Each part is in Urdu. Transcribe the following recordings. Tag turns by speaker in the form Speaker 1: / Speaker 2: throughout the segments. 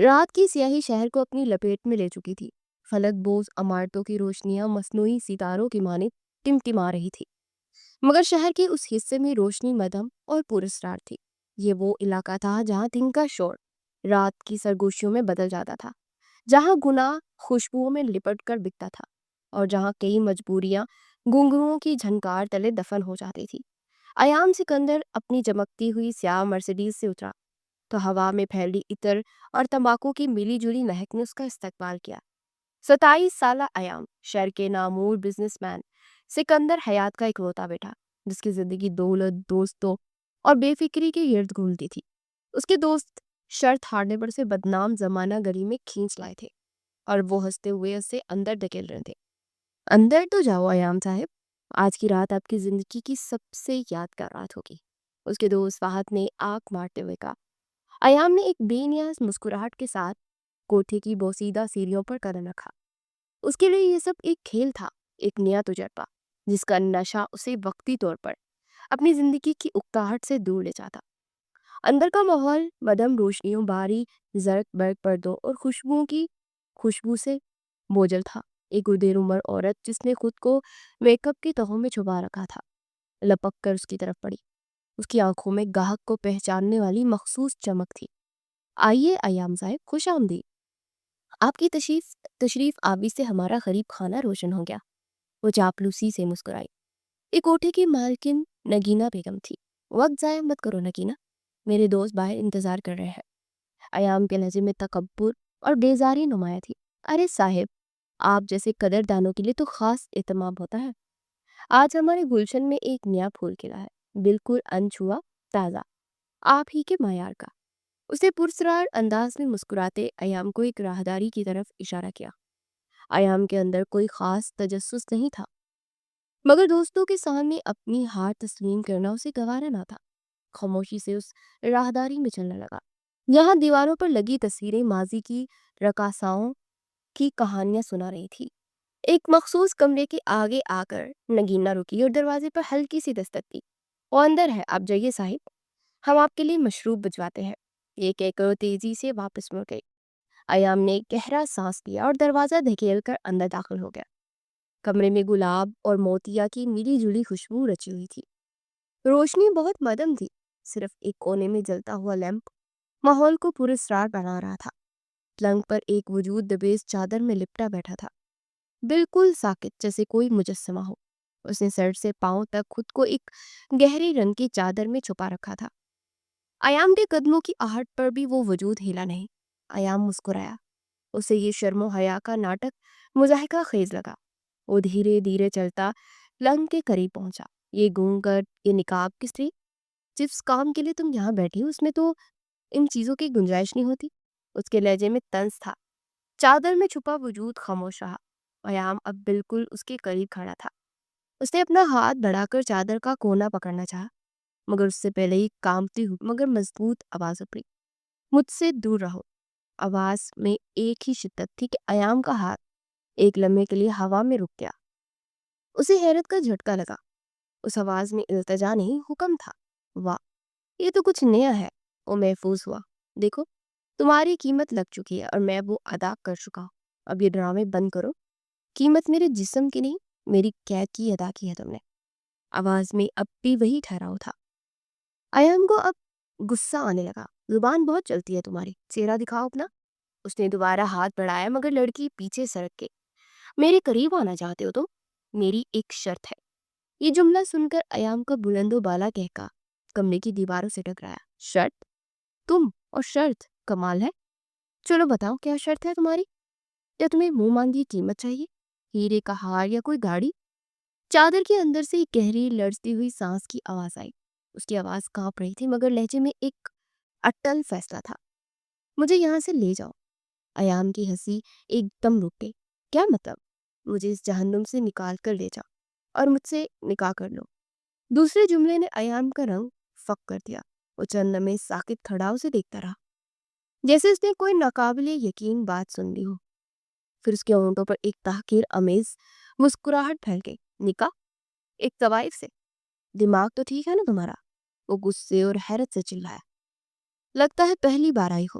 Speaker 1: رات کی سیاہی شہر کو اپنی لپیٹ میں لے چکی تھی۔ فلک بوز عمارتوں کی روشنیاں مصنوعی ستاروں کی مانند ٹمٹما رہی تھی، مگر شہر کے اس حصے میں روشنی مدھم اور پراسرار تھی۔ یہ وہ علاقہ تھا جہاں دن کا شور رات کی سرگوشیوں میں بدل جاتا تھا، جہاں گناہ خوشبوؤں میں لپٹ کر بکتا تھا، اور جہاں کئی مجبوریاں گھنگروؤں کی جھنکار تلے دفن ہو جاتی تھی۔ ایام سکندر اپنی چمکتی ہوئی سیاہ مرسیڈیز سے اترا تو ہوا میں پھیلی عطر اور تمباکو کی ملی جلی مہک نے اس کا استقبال کیا۔ 27 سالہ ایام شہر کے نامور بزنس مین سکندر حیات کا اکلوتا بیٹا، جس کی زندگی دولت، دوستوں اور بے فکری کے گرد گھومتی تھی۔ اس کے دوست شرط ہارنے پر سے بدنام زمانہ گلی میں کھینچ لائے تھے، اور وہ ہنستے ہوئے اسے اندر دھکیل رہے تھے۔ اندر تو جاؤ ایام صاحب، آج کی رات آپ کی زندگی کی سب سے یادگار رات ہوگی، اس کے دوست فہد نے آنکھ مارتے ہوئے کہا۔ ایام نے ایک بے نیاز مسکراہٹ کے ساتھ کوٹھے کی بوسیدہ سیڑھیوں پر قدم رکھا۔ اس کے لیے یہ سب ایک کھیل تھا، ایک نیا تجربہ جس کا نشہ اسے وقتی طور پر اپنی زندگی کی اکتاہٹ سے دور لے جاتا۔ اندر کا ماحول مدھم روشنیوں، بھاری زرق برق پردوں اور خوشبوؤں کی خوشبو سے بوجھل تھا۔ ایک دیر عمر عورت جس نے خود کو میک اپ کی تہوں میں چھپا رکھا تھا لپک کر اس کی طرف پڑی۔ اس کی آنکھوں میں گاہک کو پہچاننے والی مخصوص چمک تھی۔ آئیے ایام صاحب، خوش آمدید، آپ کی تشریف آوری سے ہمارا غریب خانہ روشن ہو گیا۔ وہ چاپلوسی سے مسکرائی۔ ایک کوٹھے کی مالکن نگینہ بیگم تھی۔ وقت ضائع مت کرو نگینہ، میرے دوست باہر انتظار کر رہے ہیں۔ ایام کے لہجے میں تکبر اور بیزاری نمایاں تھی۔ ارے صاحب، آپ جیسے قدردانوں کے لیے تو خاص اہتمام ہوتا ہے۔ آج ہمارے گلشن میں ایک نیا پھول کھلا ہے، بالکل انچھوا تازہ، آپ ہی کے معیار کا۔ اسے پرسرار انداز میں مسکراتے ایام کو ایک راہداری کی طرف اشارہ کیا۔ ایام کے اندر کوئی خاص تجسس نہیں تھا، مگر دوستوں کے سامنے اپنی ہار تسلیم کرنا اسے گوارا نہ تھا۔ خاموشی سے اس راہداری میں چلنے لگا۔ یہاں دیواروں پر لگی تصویریں ماضی کی رقاصاؤں کی کہانیاں سنا رہی تھی۔ ایک مخصوص کمرے کے آگے آ کر نگینہ رکی اور دروازے پر ہلکی سی دستک دی۔ وہ اندر ہے، آپ جائیے صاحب، ہم آپ کے لیے مشروب بھجواتے ہیں۔ یہ کہہ کر وہ تیزی سے واپس مڑ گئی۔ ایام نے گہرا سانس لیا اور دروازہ دھکیل کر اندر داخل ہو گیا۔ کمرے میں گلاب اور موتیا کی ملی جلی خوشبو رچی ہوئی تھی۔ روشنی بہت مدھم تھی، صرف ایک کونے میں جلتا ہوا لیمپ ماحول کو پراسرار بنا رہا تھا۔ پلنگ پر ایک وجود دبیز چادر میں لپٹا بیٹھا تھا، بالکل ساکت، جیسے کوئی مجسمہ ہو۔ اس نے سر سے پاؤں تک خود کو ایک گہری رنگ کی چادر میں چھپا رکھا تھا۔ ایام کے قدموں کی آہٹ پر بھی وہ وجود ہلا نہیں۔ ایام مسکرایا۔ اسے یہ شرم و حیا کا ناٹک مضحکہ خیز لگا۔ وہ دھیرے دھیرے چلتا پلنگ کے قریب پہنچا۔ یہ گھونگھٹ، یہ نقاب کس لیے؟ جس کام کے لیے تم یہاں بیٹھی ہو اس میں تو ان چیزوں کی گنجائش نہیں ہوتی۔ اس کے لہجے میں طنز تھا۔ چادر میں چھپا وجود خاموش رہا۔ ایام اب بالکل اس کے قریب کھڑا تھا۔ اس نے اپنا ہاتھ بڑھا کر چادر کا کونا پکڑنا چاہا، مگر اس سے پہلے ہی کانپتی ہوئی مگر مضبوط آواز ابھری۔ مجھ سے دور رہو۔ آواز میں ایک ہی شدت تھی کہ ایام کا ہاتھ ایک لمحے کے لیے ہوا میں رک گیا۔ اسے حیرت کا جھٹکا لگا۔ اس آواز میں التجا نہیں، حکم تھا۔ واہ، یہ تو کچھ نیا ہے۔ وہ محفوظ ہوا۔ دیکھو، تمہاری قیمت لگ چکی ہے اور میں وہ ادا کر چکا ہوں۔ اب یہ ڈرامے بند کرو۔ قیمت میرے جسم کی نہیں، میری قید کی ادا کی ہے تم نے۔ آواز میں اب بھی وہی ٹھہراؤ تھا۔ ایام کو اب غصہ آنے لگا۔ زبان بہت چلتی ہے تمہاری، چہرہ دکھاؤ اپنا۔ اس نے دوبارہ ہاتھ بڑھایا، مگر لڑکی پیچھے سرک کے۔ میرے قریب آنا چاہتے ہو تو میری ایک شرط ہے۔ یہ جملہ سن کر ایام کا بلند و بالا کہکا کمرے کی دیواروں سے ٹکرایا۔ شرط؟ تم اور شرط، کمال ہے۔ چلو بتاؤ، کیا شرط ہے تمہاری؟ کیا تمہیں منہ مانگی قیمت چاہیے؟ ہیرے کا ہار یا کوئی گاڑی؟ چادر کے اندر سے ایک گہری لرزتی ہوئی سانس کی آواز آئی۔ اس کی آواز کانپ رہی تھی، مگر لہجے میں ایک اٹل فیصلہ تھا۔ مجھے یہاں سے لے جاؤ۔ ایام کی ہنسی ایک دم رک گئی۔ کیا مطلب؟ مجھے اس جہنم سے نکال کر لے جاؤ اور مجھ سے نکاح کر لو۔ دوسرے جملے نے ایام کا رنگ فک کر دیا۔ وہ چند لمحے ساکت کھڑا اسے دیکھتا رہا، جیسے اس نے کوئی ناقابل یقین بات سن لی ہو۔ پھر اس کے ہونٹوں پر ایک تحقیر آمیز مسکراہٹ پھیل گئی۔ نکاح؟ ایک طوائف سے؟ دماغ تو ٹھیک ہے نا تمہارا؟ وہ غصے اور حیرت سے چلایا۔ لگتا ہے پہلی بار آئی ہو۔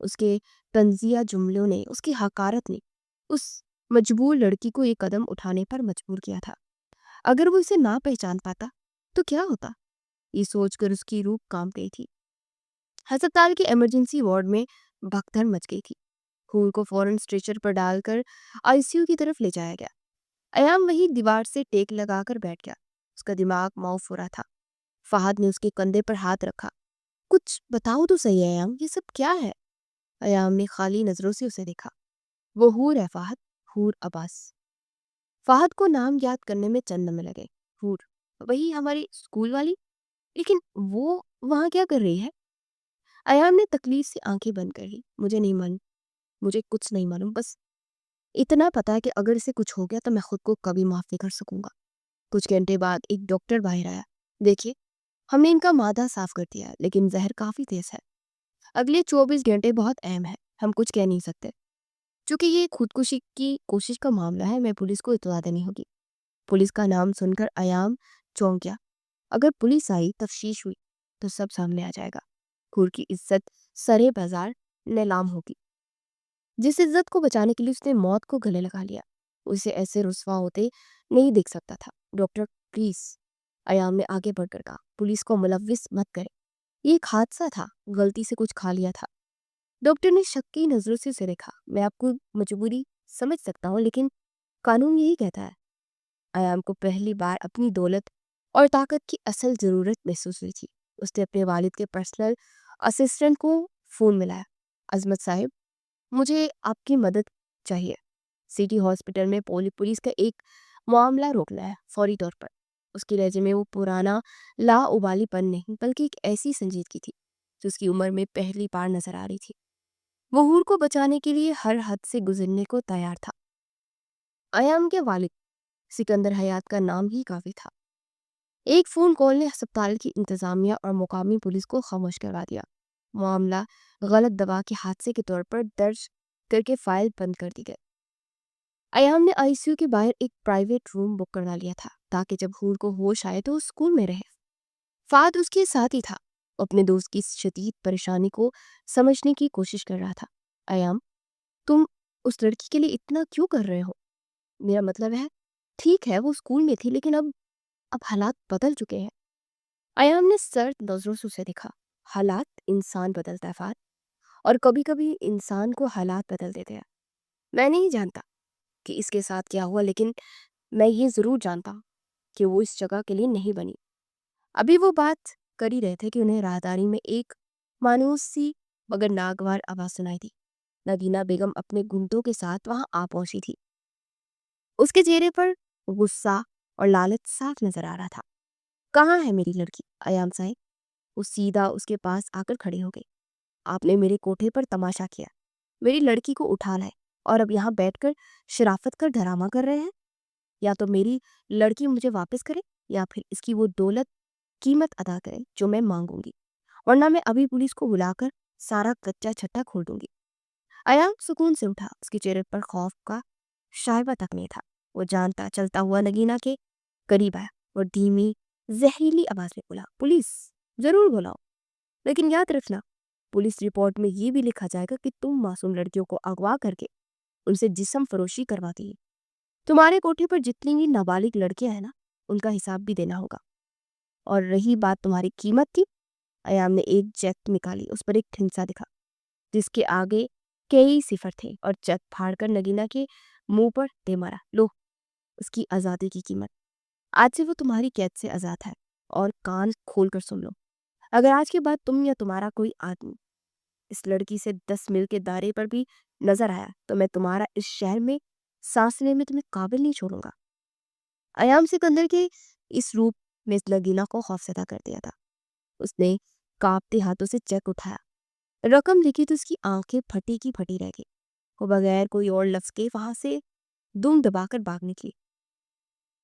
Speaker 1: اس کے طنزیہ جملوں نے، اس کی حقارت نے اس مجبور لڑکی کو ایک قدم اٹھانے پر مجبور کیا تھا۔ اگر وہ اسے نہ پہچان پاتا تو کیا ہوتا؟ یہ سوچ کر اس کی روح کانپ گئی تھی۔ ہسپتال کے ایمرجنسی وارڈ میں بھگدڑ مچ گئی تھی۔ حور کو فوراً اسٹریچر پر ڈال کر آئی سی یو کی طرف لے جایا گیا۔ ایام وہی دیوار سے ٹیک لگا کر بیٹھ گیا۔ اس کا دماغ معاف ہو رہا تھا۔ فہد نے اس کے کندھے پر ہاتھ رکھا۔ کچھ بتاؤ تو صحیح ایام، یہ سب کیا ہے؟ ایام نے خالی نظروں سے اسے دیکھا۔ وہ حور ہے فہد، حور عباس۔ فہد کو نام یاد کرنے میں چند لمحے لگے۔ حور، وہی ہماری اسکول والی؟ لیکن وہ وہاں کیا کر رہی ہے؟ ایام نے تکلیف سے آنکھیں بند کر لی۔ مجھے نہیں معلوم، مجھے کچھ نہیں معلوم، بس اتنا پتا ہے کہ اگر اسے کچھ ہو گیا تو میں خود کو کبھی معاف نہیں کر سکوں گا۔ کچھ گھنٹے بعد ایک ڈاکٹر باہر آیا۔ دیکھیے، ہم نے ان کا معدہ صاف کر دیا ہے، لیکن زہر کافی تیز ہے۔ اگلے 24 گھنٹے بہت اہم ہے، ہم کچھ کہہ نہیں سکتے۔ چونکہ یہ خودکشی کی کوشش کا معاملہ ہے، میں پولیس کو اطلاع دینی ہوگی۔ پولیس کا نام سن کر ایام چونک گیا۔ اگر پولیس آئی، تفتیش ہوئی تو سب سامنے آ جائے گا۔ حور کی عزت سرے بازار نیلام ہوگی۔ جس عزت کو بچانے کے لیے اس نے موت کو گلے لگا لیا، اسے ایسے رسوا ہوتے نہیں دیکھ سکتا تھا۔ ڈاکٹر پلیز، ایام نے آگے بڑھ کر کہا، پولیس کو ملوث مت کرے، یہ ایک حادثہ تھا، غلطی سے کچھ کھا لیا تھا۔ ڈاکٹر نے شکی نظروں سے اسے دیکھا۔ میں آپ کو مجبوری سمجھ سکتا ہوں، لیکن قانون یہی کہتا ہے۔ ایام کو پہلی بار اپنی دولت اور طاقت کی اصل ضرورت محسوس ہوئی تھی۔ اس نے اپنے والد کے پرسنل اسسٹنٹ کو فون ملایا۔ عظمت صاحب، مجھے آپ کی مدد چاہیے۔ سٹی ہاسپٹل میں پولیس کا ایک معاملہ روکنا ہے، فوری طور پر۔ اس کے لہجے میں وہ پرانا لا ابالی پن نہیں، بلکہ ایک ایسی سنجیدگی تھی جو اس کی عمر میں پہلی بار نظر آ رہی تھی۔ وہ حور کو بچانے کے لیے ہر حد سے گزرنے کو تیار تھا۔ ایام کے والد سکندر حیات کا نام ہی کافی تھا۔ ایک فون کال نے ہسپتال کی انتظامیہ اور مقامی پولیس کو خاموش کروا دیا۔ معاملہ غلط دوا کے حادثے کے طور پر درج کر کے فائل بند کر دی گئی۔ ایام نے آئی سی یو کے باہر ایک پرائیویٹ روم بک کروا لیا تھا تاکہ جب حور کو ہوش آئے تو اس اسکول میں رہے۔ فہد اس کے ساتھ ہی تھا، اپنے دوست کی شدید پریشانی کو سمجھنے کی کوشش کر رہا تھا۔ ایام، تم اس لڑکی کے لیے اتنا کیوں کر رہے ہو؟ میرا مطلب ہے، ٹھیک ہے وہ اسکول میں تھی، لیکن اب حالات بدل چکے ہیں۔ ایام نے سرد نظروں سے اسے دیکھا۔ حالات انسان بدلتا ہے فہد، اور کبھی کبھی انسان کو حالات بدل دیتے ہیں۔ میں نہیں جانتا کہ اس کے ساتھ کیا ہوا، لیکن میں یہ ضرور جانتا ہوں کہ وہ اس جگہ کے لیے نہیں بنی۔ ابھی وہ بات کر ہی رہے تھے کہ انہیں راہداری میں ایک مانوس سی مگر ناگوار آواز سنائی دی۔ نگینہ بیگم اپنے گھنٹوں کے ساتھ وہاں آ پہنچی تھی۔ اس کے چہرے پر غصہ اور لالچ صاف نظر آ رہا تھا۔ کہاں ہے میری لڑکی؟ ایام صاحب، وہ سیدھا اس کے پاس آ کر کھڑی ہو گئی۔ آپ نے میرے کوٹھے پر تماشا کیا، میری لڑکی کو اٹھا لائے، اور اب یہاں بیٹھ کر شرافت کا ڈرامہ کر رہے ہیں؟ یا تو میری لڑکی مجھے واپس کرے، یا پھر اس کی وہ دولت قیمت ادا کرے جو میں مانگوں گی، ورنہ میں ابھی پولیس کو بلا کر سارا کچا چھٹا کھول دوں گی۔ ایام سکون سے اٹھا۔ اس کے چہرے پر خوف کا شائبہ تک نہیں تھا۔ وہ جانتا چلتا ہوا نگینہ کے قریب آیا اور دھیمی زہریلی آواز میں بولا، پولیس ضرور بلاؤ، لیکن یاد رکھنا پولیس رپورٹ میں یہ بھی لکھا جائے گا کہ تم معصوم لڑکیوں کو اغوا کر کے ان سے جسم فروشی کرواتی ہے۔ تمہارے کوٹھے پر جتنی بھی نابالغ لڑکیاں ہیں نا، ان کا حساب بھی دینا ہوگا۔ اور رہی بات تمہاری قیمت کی، ایام نے ایک چیک نکالی۔ اس پر ایک ٹھنسا دکھا جس کے آگے کئی صفر تھے، اور چیک پھاڑ کر نگینہ کے منہ پر دے مارا۔ لو، اس کی آزادی کی قیمت۔ آج سے وہ تمہاری قید سے آزاد ہے، اور کان کھول کر سن لو، اگر آج کے بعد تم یا تمہارا کوئی آدمی اس لڑکی سے 10 میل کے دائرے پر بھی نظر آیا تو میں تمہارا اس شہر میں سانس لینے میں تمہیں قابل نہیں چھوڑوں گا۔ ایام سکندر کے اس روپ نے نگینہ کو خوفزدہ کر دیا تھا۔ اس نے کانپتے ہاتھوں سے چیک اٹھایا، رقم لکھی تو اس کی آنکھیں پھٹی کی پھٹی رہ گئی۔ وہ بغیر کوئی اور لفظ کے وہاں سے دم دبا کر بھاگ نکلی۔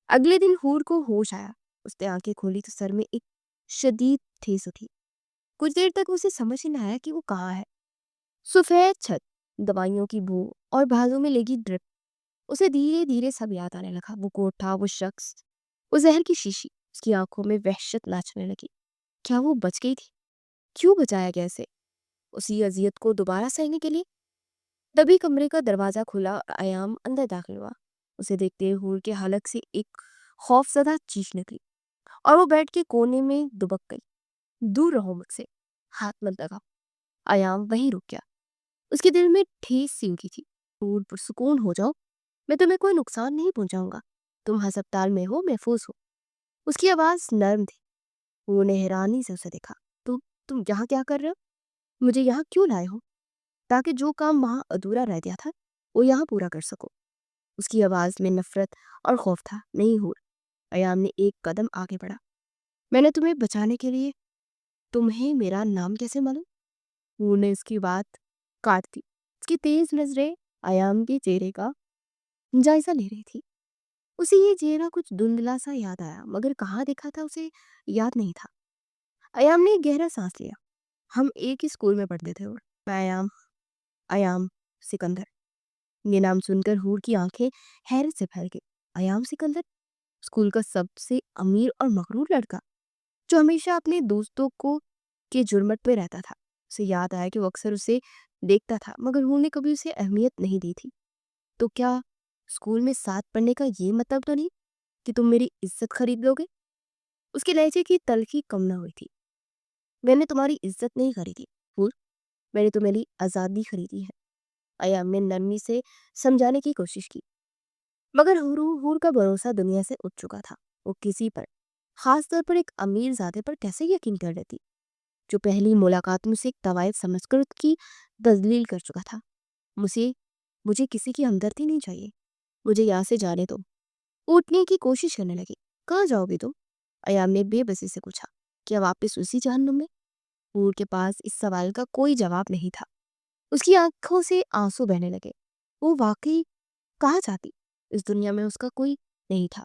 Speaker 1: اگلے دن حور کو ہوش آیا۔ اس نے آنکھیں کھولی تو سر میں ایک شدید ٹھیس اٹھی۔ کچھ دیر تک اسے سمجھ ہی نہ آیا کہ وہ کہاں ہے۔ سفید چھت، دوائیوں کی بو اور بازوں میں لگی ڈرپ، اسے دھیرے دھیرے سب یاد آنے لگا۔ وہ کوٹھا، وہ شخص، وہ زہر کی شیشی۔ اس کی آنکھوں میں وحشت ناچنے لگی۔ کیا وہ بچ گئی تھی؟ کیوں بچایا گیا اسے؟ اسی اذیت کو دوبارہ سہنے کے لیے؟ تبھی کمرے کا دروازہ کھلا اور ایام اندر داخل ہوا۔ اسے دیکھتے ہی حور کے حلق سے ایک خوف زدہ چیخ نکلی اور وہ بیڈ کے کونے میں دبک گئی۔ دور رہو مجھ سے، ہاتھ مت لگاؤ۔ ایام وہیں رک گیا۔ اس کے دل میں ٹھیس سی اٹھی تھی۔ حور پرسکون ہو جاؤ، میں تمہیں کوئی نقصان نہیں پہنچاؤں گا، تم ہسپتال میں ہو، محفوظ ہو۔ اس کی آواز نرم تھی۔ حور نے حیرانی سے اسے دیکھا۔ تم یہاں کیا کر رہے ہو؟ مجھے یہاں کیوں لائے ہو؟ تاکہ جو کام وہاں ادھورا رہ گیا تھا وہ یہاں پورا کر سکو۔ اس کی آواز میں نفرت اور خوف تھا۔ نہیں حور، ایام نے ایک قدم آگے بڑھا۔ میں نے تمہیں بچانے کے لیے، تمہیں میرا نام کیسے معلوم؟ حور نے اس کی بات کاٹ دی۔ اس کی تیز نظریں ایام کے چہرے کا جائزہ لے رہی تھی۔ اسے یہ چہرہ کچھ دھندلا سا یاد آیا، مگر کہاں دیکھا تھا اسے یاد نہیں تھا۔ ایام نے ایک گہرا سانس لیا۔ ہم ایک ہی اسکول میں پڑھتے تھے، اور میں ایام سکندر۔ یہ نام سن کر حور کی آنکھیں حیرت سے پھیل گئی۔ ایام سکندر، اسکول کا سب سے امیر اور مغرور لڑکا جو ہمیشہ اپنے دوستوں کے جرمٹ پہ رہتا تھا۔ اسے یاد آیا کہ وہ اکثر اسے دیکھتا تھا، مگر حور نے کبھی اسے اہمیت نہیں دی تھی۔ تو کیا اسکول میں ساتھ پڑھنے کا یہ مطلب تو نہیں کہ تم میری عزت خرید لو گے؟ اس کے لہجے کی تلخی کم نہ ہوئی تھی۔ میں نے تمہاری عزت نہیں خریدی حور، میں نے تمہاری آزادی خریدی ہے۔ ایام نے نرمی سے سمجھانے کی کوشش کی، مگر حور کا بھروسہ دنیا سے اٹھ چکا تھا۔ وہ کسی پر، خاص طور پر ایک امیر زادے پر کیسے یقین کر لیتی جو پہلی ملاقات میں سے ایک طوائف سمجھ کر اس کی تذلیل کر چکا تھا۔ مجھے کسی کی ہمدردی نہیں چاہیے، مجھے یہاں سے جانے دو۔ وہ اٹھنے کی کوشش کرنے لگی۔ کہاں جاؤ گی تم؟ ایام نے بے بسی سے پوچھا۔ کیا واپس اسی جہنم میں؟ حور کے پاس اس سوال کا کوئی جواب نہیں تھا۔ اس کی آنکھوں سے آنسو بہنے لگے۔ وہ واقعی کہاں جاتی؟ اس دنیا میں اس کا کوئی نہیں تھا۔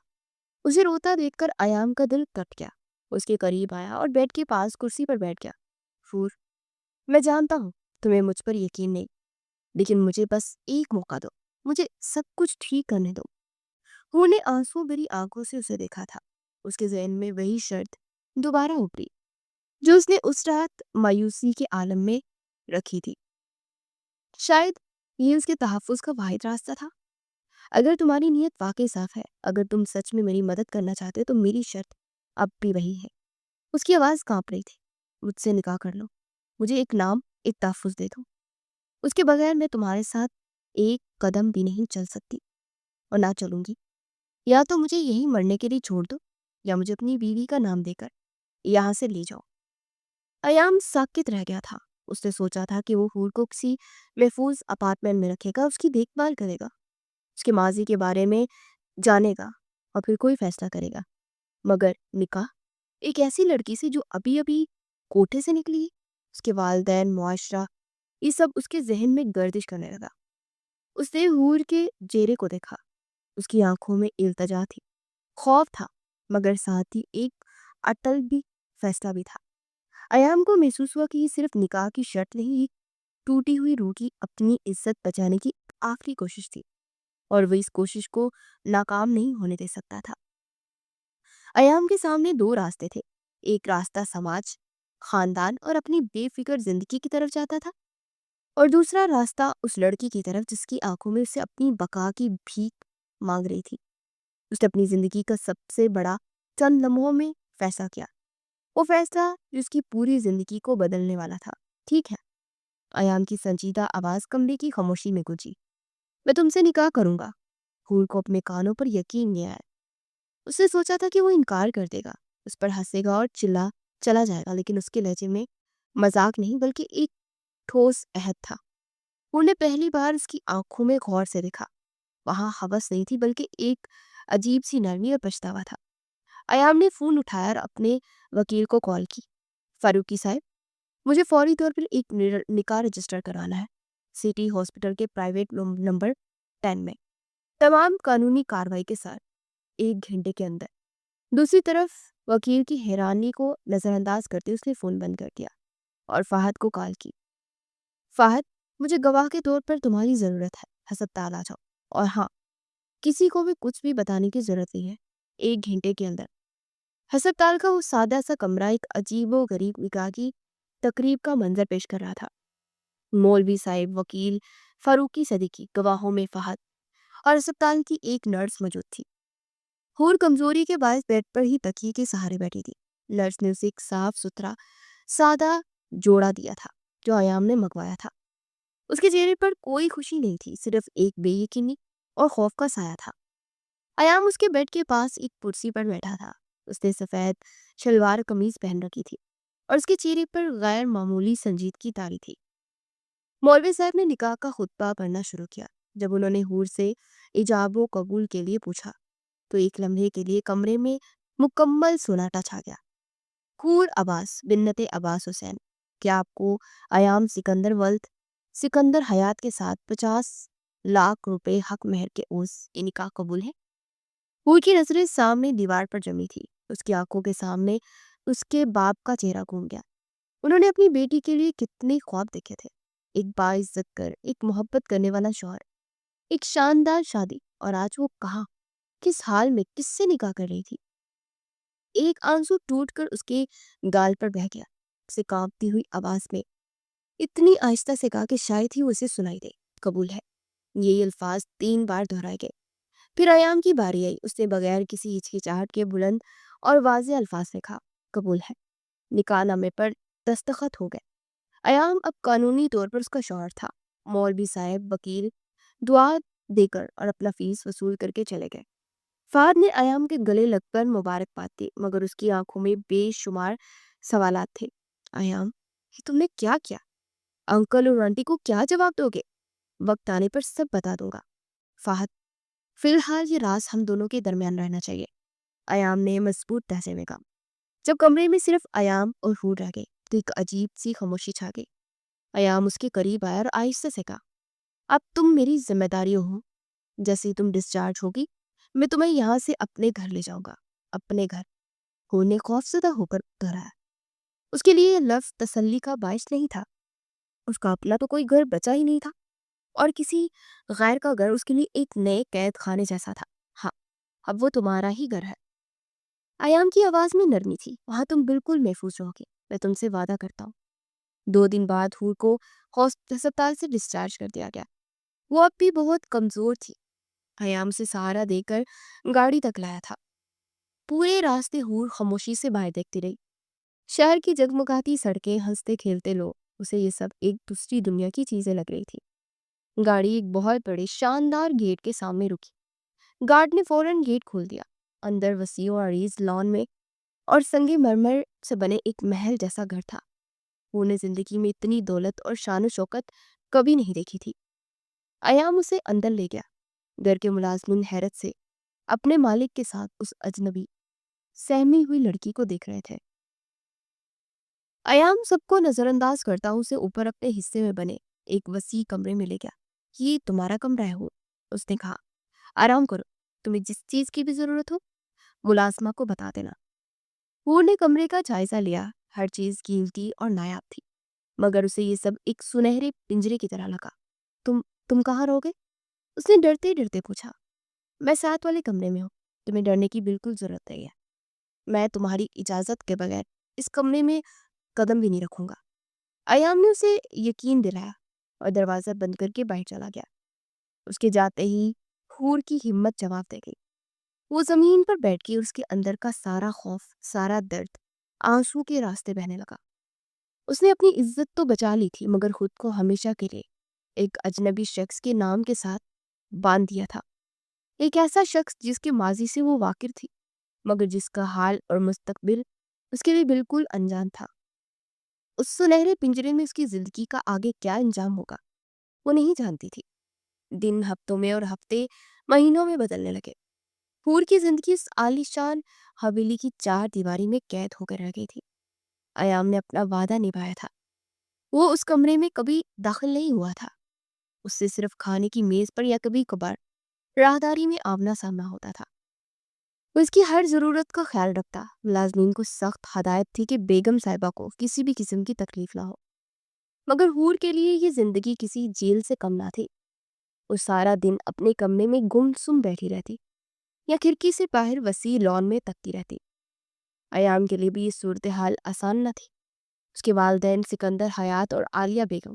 Speaker 1: اسے روتا دیکھ کر ایام کا دل کٹ گیا۔ اس کے قریب آیا اور بیڈ کے پاس کرسی پر بیٹھ گیا۔ حور، میں جانتا ہوں تمہیں مجھ پر یقین نہیں، لیکن مجھے بس ایک موقع دو، مجھے سب کچھ ٹھیک کرنے دو۔ حور نے آنسو بھری آنکھوں سے اسے دیکھا تھا۔ اس کے ذہن میں وہی شرط دوبارہ ابھری جو اس نے اس رات مایوسی کے عالم میں رکھی تھی۔ شاید یہ اس کے تحفظ کا واحد راستہ تھا۔ اگر تمہاری نیت واقعی صاف ہے، اگر تم سچ میں میری مدد کرنا چاہتے تو میری شرط اب بھی وہی ہے۔ اس کی آواز کانپ رہی تھی۔ مجھ سے نکاح کر لو، مجھے ایک نام، ایک تحفظ دے دو۔ اس کے بغیر میں تمہارے ساتھ ایک قدم بھی نہیں چل سکتی اور نہ چلوں گی۔ یا تو مجھے یہیں مرنے کے لیے چھوڑ دو، یا مجھے اپنی بیوی کا نام دے کر یہاں سے لے جاؤ۔ ایام ساکت رہ گیا تھا۔ اس نے سوچا تھا کہ وہ حور کو کسی محفوظ اپارٹمنٹ میں رکھے گا، اس کی دیکھ بھال کرے گا، اس کے ماضی کے بارے میں جانے گا اور پھر کوئی فیصلہ کرے گا۔ مگر نکاح ایک ایسی لڑکی سے جو ابھی ابھی کوٹھے سے نکلی ہے، اس کے والدین، معاشرہ، یہ سب اس کے ذہن میں گردش کرنے لگا۔ اس نے حور کے چہرے کو دیکھا۔ اس کی آنکھوں میں التجا تھی، خوف تھا، مگر ساتھ ہی ایک اٹل بھی فیصلہ بھی تھا۔ ایام کو محسوس ہوا کہ یہ صرف نکاح کی شرط نہیں، ایک ٹوٹی ہوئی روح کی اپنی عزت بچانے کی آخری کوشش تھی، اور وہ اس کوشش کو ناکام نہیں ہونے دے سکتا تھا۔ ایام کے سامنے دو راستے تھے۔ ایک راستہ سماج، خاندان اور اپنی بے فکر زندگی کی طرف جاتا تھا، اور دوسرا راستہ اس لڑکی کی طرف جس کی آنکھوں میں اسے اپنی بقا کی بھیک مانگ رہی تھی۔ اس نے اپنی زندگی کا سب سے بڑا چند لمحوں میں فیصلہ کیا، وہ فیصلہ جس کی پوری زندگی کو بدلنے والا تھا۔ ٹھیک ہے، ایام کی سنجیدہ آواز کمرے کی خاموشی میں گونجی۔ میں تم سے نکاح کروں گا۔ حور کو اپنے کانوں پر یقین نہیں آیا۔ اس نے سوچا تھا کہ وہ انکار کر دے گا، اس پر ہنسے گا اور چلا جائے گا، لیکن اس کے لہجے میں مذاق نہیں بلکہ ایک ٹھوس عہد تھا۔ حور نے پہلی بار اس کی آنکھوں میں غور سے دیکھا۔ وہاں ہوس نہیں تھی بلکہ ایک عجیب سی نرمی اور پچھتاوا تھا۔ ایام نے فون اٹھایا اور اپنے وکیل کو کال کی۔ فاروقی صاحب، مجھے فوری طور پر ایک نکاح رجسٹر کرانا ہے، سٹی ہاسپٹل کے پرائیویٹ نمبر 10 میں، تمام قانونی کاروائی کے ساتھ، 1 گھنٹے کے اندر۔ دوسری طرف وکیل کی حیرانی کو نظر انداز کرتے اس نے فون بند کر دیا اور فہد کو کال کی۔ فہد، مجھے گواہ کے طور پر تمہاری ضرورت ہے، ہسپتال آ جاؤ، اور ہاں، کسی کو بھی کچھ بھی بتانے کی ضرورت نہیں ہے، 1 گھنٹے کے اندر۔ ہسپتال کا وہ سادہ سا کمرہ ایک عجیب و غریب نکاح کی تقریب کا منظر پیش کر رہا تھا۔ مولوی صاحب، وکیل فاروقی صدیقی، گواہوں میں فہد اور اسپتال کی ایک نرس موجود تھی۔ حور کمزوری کے باعث بیڈ پر ہی تکیے کے سہارے بیٹھی تھی۔ نرس نے اسے ایک صاف ستھرا سادہ جوڑا دیا تھا جو ایام نے منگوایا تھا۔ اس کے چہرے پر کوئی خوشی نہیں تھی، صرف ایک بے یقینی اور خوف کا سایہ تھا۔ ایام اس کے بیڈ کے پاس ایک کرسی پر بیٹھا تھا۔ اس نے سفید شلوار قمیض پہن رکھی تھی اور اس کے چہرے پر غیر معمولی سنجیدگی طاری تھی۔ مولوی صاحب نے نکاح کا خطبہ پڑھنا شروع کیا۔ جب انہوں نے حور سے ایجاب و قبول کے لیے پوچھا تو ایک لمحے کے لیے کمرے میں مکمل سناٹا چھا گیا۔ حور عباس بنت عباس حسین، کیا آپ کو ایام سکندر ولد سکندر حیات کے ساتھ 50 لاکھ روپے حق مہر کے عوض یہ نکاح قبول ہے؟ حور کی نظریں سامنے دیوار پر جمی تھی۔ اس کی آنکھوں کے سامنے اس کے باپ کا چہرہ گھوم گیا۔ انہوں نے اپنی بیٹی کے لیے کتنے خواب دیکھے تھے، ایک باعزت کر، ایک محبت کرنے والا شوہر، ایک شاندار شادی، اور آج وہ کہاں، کس حال میں، کس سے نکاح کر رہی تھی؟ ایک آنسو ٹوٹ کر اس کے گال پر بہہ گیا۔ اسے کانپتی ہوئی آواز میں اتنی آہستہ سے کہا کہ شاید ہی اسے سنائی دے، قبول ہے۔ یہی الفاظ 3 بار دہرائے گئے۔ پھر ایام کی باری آئی۔ اس نے بغیر کسی ہچکچاہٹ کے بلند اور واضح الفاظ سے کہا، قبول ہے۔ نکاح نامے پر دستخط ہو گئے۔ ایام اب قانونی طور پر اس کا شوہر تھا۔ مولوی صاحب وکیل دعا دے کر اور اپنا فیس وصول کر کے چلے گئے۔ فہد نے ایام کے گلے لگ کر مبارکباد دی، مگر اس کی آنکھوں میں بے شمار سوالات تھے۔ ایام، یہ تم نے کیا کیا؟ انکل اور آنٹی کو کیا جواب دو گے؟ وقت آنے پر سب بتا دوں گا۔ فہد، فی الحال یہ راز ہم دونوں کے درمیان رہنا چاہیے، ایام نے مضبوط لہجے میں کہا۔ جب کمرے میں صرف ایام اور حور رہ گئے تو ایک عجیب سی خاموشی چھا گئی۔ ایام اس کے قریب آیا اور آہستہ سے کہا، اب تم میری ذمہ داری ہو۔ جیسے ہی تم ڈسچارج ہوگی میں تمہیں یہاں سے اپنے گھر لے جاؤں گا۔ اپنے گھر؟ حور نے خوفزدہ ہو کر دہرایا۔ اس کے لیے یہ لفظ تسلی کا باعث نہیں تھا۔ اس کا اپنا تو کوئی گھر بچا ہی نہیں تھا، اور کسی غیر کا گھر اس کے لیے ایک نئے قید خانے جیسا تھا۔ ہاں، اب وہ تمہارا ہی گھر ہے۔ ایام کی آواز میں نرمی تھی۔ وہاں تم بالکل محفوظ رہو گے، میں تم سے وعدہ کرتا ہوں۔ 2 دن بعد حور کو ہسپتال سے ڈسچارج کر دیا گیا۔ وہ اب بھی بہت کمزور تھی۔ ایام سے سہارا دے کر گاڑی تک لایا تھا۔ پورے راستے حور خاموشی سے باہر دیکھتی رہی۔ شہر کی جگمگاتی سڑکیں، ہنستے کھیلتے لوگ، اسے یہ سب ایک دوسری دنیا کی چیزیں لگ رہی تھی۔ گاڑی ایک بہت بڑے شاندار گیٹ کے سامنے رکی۔ گارڈ نے فوراً گیٹ کھول دیا۔ اندر وسیع و عریض لان میں اور سنگ مرمر سے بنے ایک محل جیسا گھر تھا۔ وہ نے زندگی میں اتنی دولت اور شان و شوکت کبھی نہیں دیکھی تھی۔ ایام اسے اندر لے گیا۔ گھر کے ملازمین حیرت سے اپنے مالک کے ساتھ اس اجنبی سہمی ہوئی لڑکی کو دیکھ رہے تھے۔ ایام سب کو نظر انداز کرتا اسے اوپر اپنے حصے میں بنے ایک وسیع کمرے میں لے گیا۔ یہ تمہارا کمرہ ہے حور، اس نے کہا، آرام کرو، تمہیں جس چیز کی بھی ضرورت ہو ملازمہ کو بتا دینا۔ حور نے کمرے کا جائزہ لیا۔ ہر چیز قیمتی اور نایاب تھی، مگر اسے یہ سب ایک سنہرے پنجرے کی طرح لگا۔ تم کہاں رہوگے؟ اس نے ڈرتے ڈرتے پوچھا۔ میں ساتھ والے کمرے میں ہوں، تمہیں ڈرنے کی بالکل ضرورت نہیں ہے۔ میں تمہاری اجازت کے بغیر اس کمرے میں قدم بھی نہیں رکھوں گا۔ ایام نے اسے یقین دلایا اور دروازہ بند کر کے باہر چلا گیا۔ اس کے جاتے ہی حور کی ہمت جواب دے گئی۔ وہ زمین پر بیٹھ کے اس کے اندر کا سارا خوف، سارا درد آنسو کے راستے بہنے لگا۔ اس نے اپنی عزت تو بچا لی تھی، مگر خود کو ہمیشہ کے لیے ایک اجنبی شخص کے نام کے ساتھ باندھ دیا تھا۔ ایک ایسا شخص جس کے ماضی سے وہ واقف تھی، مگر جس کا حال اور مستقبل اس کے لیے بالکل انجان تھا۔ اس سنہرے پنجرے میں اس کی زندگی کا آگے کیا انجام ہوگا وہ نہیں جانتی تھی۔ دن ہفتوں میں اور ہفتے مہینوں میں بدلنے لگے۔ حور کی زندگی اس عالیشان حویلی کی 4 دیواری میں قید ہو کر رہ گئی تھی۔ ایام نے اپنا وعدہ نبھایا تھا۔ وہ اس کمرے میں کبھی داخل نہیں ہوا تھا۔ اس سے صرف کھانے کی میز پر یا کبھی کبھار راہداری میں آمنا سامنا ہوتا تھا۔ وہ اس کی ہر ضرورت کا خیال رکھتا۔ ملازمین کو سخت ہدایت تھی کہ بیگم صاحبہ کو کسی بھی قسم کی تکلیف نہ ہو، مگر حور کے لیے یہ زندگی کسی جیل سے کم نہ تھی۔ وہ سارا دن اپنے کمرے میں گم سم بیٹھی رہتی یا کھڑکی سے باہر وسیع لان میں تکتی رہتی۔ ایام کے لیے بھی یہ صورتحال آسان نہ تھی۔ اس کے والدین سکندر حیات اور عالیہ بیگم